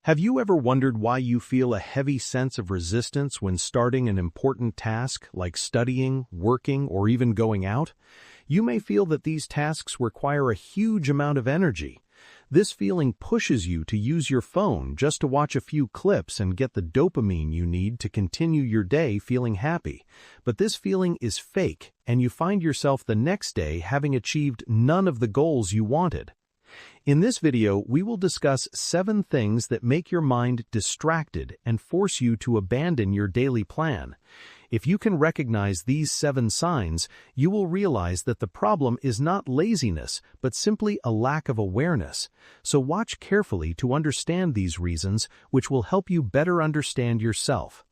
Have you ever wondered why you feel a heavy sense of resistance when starting an important task like studying, working, or even going out? You may feel that these tasks require a huge amount of energy. This feeling pushes you to use your phone just to watch a few clips and get the dopamine you need to continue your day feeling happy. But this feeling is fake, and you find yourself the next day having achieved none of the goals you wanted. In this video, we will discuss 7 things that make your mind distracted and force you to abandon your daily plan. If you can recognize these 7 signs, you will realize that the problem is not laziness, but simply a lack of awareness. So watch carefully to understand these reasons, which will help you better understand yourself.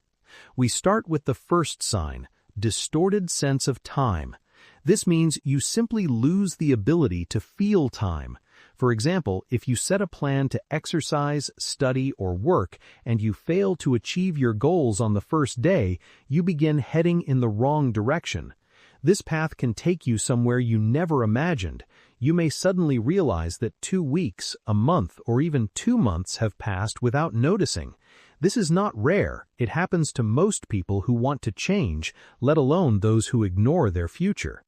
We start with the first sign, distorted sense of time. This means you simply lose the ability to feel time. For example, if you set a plan to exercise, study, or work, and you fail to achieve your goals on the first day, you begin heading in the wrong direction. This path can take you somewhere you never imagined. You may suddenly realize that 2 weeks, a month, or even 2 months have passed without noticing. This is not rare. It happens to most people who want to change, let alone those who ignore their future.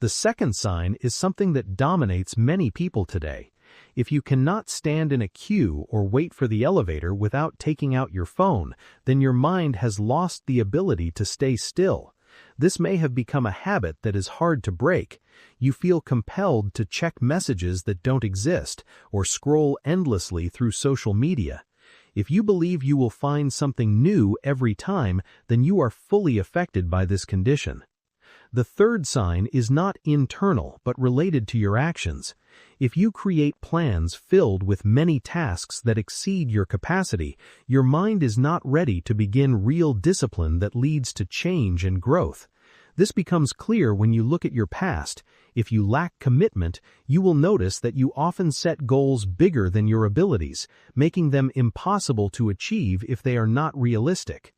The second sign is something that dominates many people today. If you cannot stand in a queue or wait for the elevator without taking out your phone, then your mind has lost the ability to stay still. This may have become a habit that is hard to break. You feel compelled to check messages that don't exist or scroll endlessly through social media. If you believe you will find something new every time, then you are fully affected by this condition. The third sign is not internal but related to your actions. If you create plans filled with many tasks that exceed your capacity, your mind is not ready to begin real discipline that leads to change and growth. This becomes clear when you look at your past. If you lack commitment, you will notice that you often set goals bigger than your abilities, making them impossible to achieve if they are not realistic.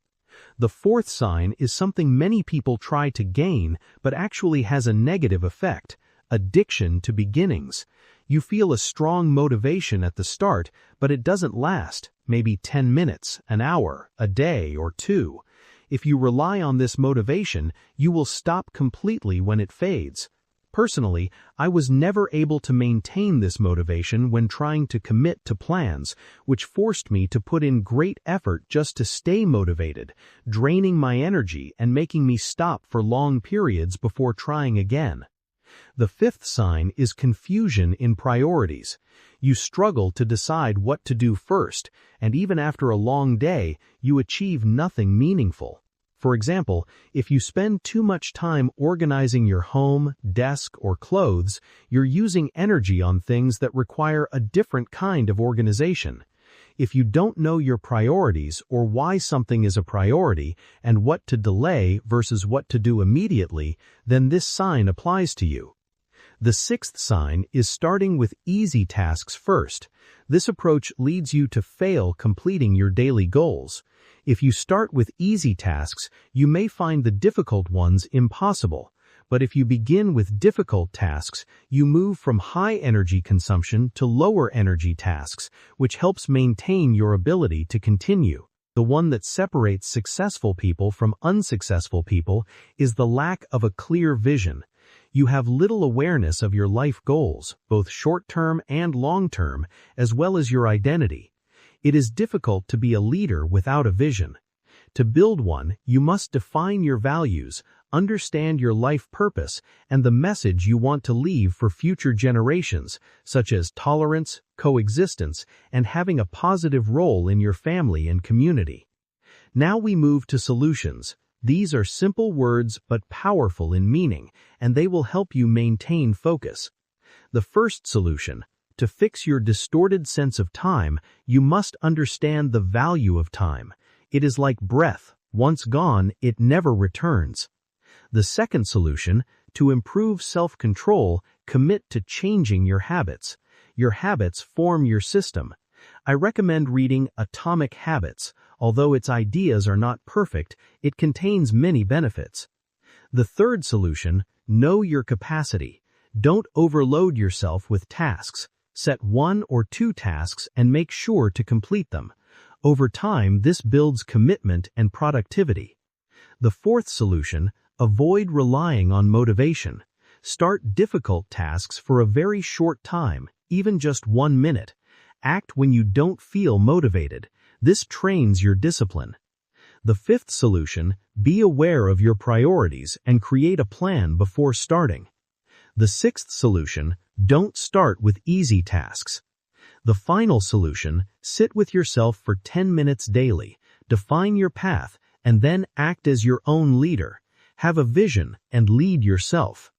The fourth sign is something many people try to gain but actually has a negative effect: addiction to beginnings. You feel a strong motivation at the start, but it doesn't last, maybe 10 minutes, an hour, a day, or 2. If you rely on this motivation, you will stop completely when it fades. Personally, I was never able to maintain this motivation when trying to commit to plans, which forced me to put in great effort just to stay motivated, draining my energy and making me stop for long periods before trying again. The fifth sign is confusion in priorities. You struggle to decide what to do first, and even after a long day, you achieve nothing meaningful. For example, if you spend too much time organizing your home, desk, or clothes, you're using energy on things that require a different kind of organization. If you don't know your priorities or why something is a priority and what to delay versus what to do immediately, then this sign applies to you. The sixth sign is starting with easy tasks first. This approach leads you to fail completing your daily goals. If you start with easy tasks, you may find the difficult ones impossible. But if you begin with difficult tasks, you move from high energy consumption to lower energy tasks, which helps maintain your ability to continue. The one that separates successful people from unsuccessful people is the lack of a clear vision. You have little awareness of your life goals, both short-term and long-term, as well as your identity. It is difficult to be a leader without a vision. To build one, you must define your values, understand your life purpose, and the message you want to leave for future generations, such as tolerance, coexistence, and having a positive role in your family and community. Now we move to solutions. These are simple words but powerful in meaning, and they will help you maintain focus. The first solution: to fix your distorted sense of time, you must understand the value of time. It is like breath. Once gone, it never returns. The second solution: to improve self-control, commit to changing your habits. Your habits form your system. I recommend reading Atomic Habits. Although its ideas are not perfect, it contains many benefits. The third solution: know your capacity. Don't overload yourself with tasks. Set 1 or 2 tasks and make sure to complete them. Over time, this builds commitment and productivity. The fourth solution, avoid relying on motivation. Start difficult tasks for a very short time, even just 1 minute. Act when you don't feel motivated. This trains your discipline. The fifth solution, be aware of your priorities and create a plan before starting. The sixth solution, don't start with easy tasks. The final solution, sit with yourself for 10 minutes daily, define your path, and then act as your own leader. Have a vision and lead yourself.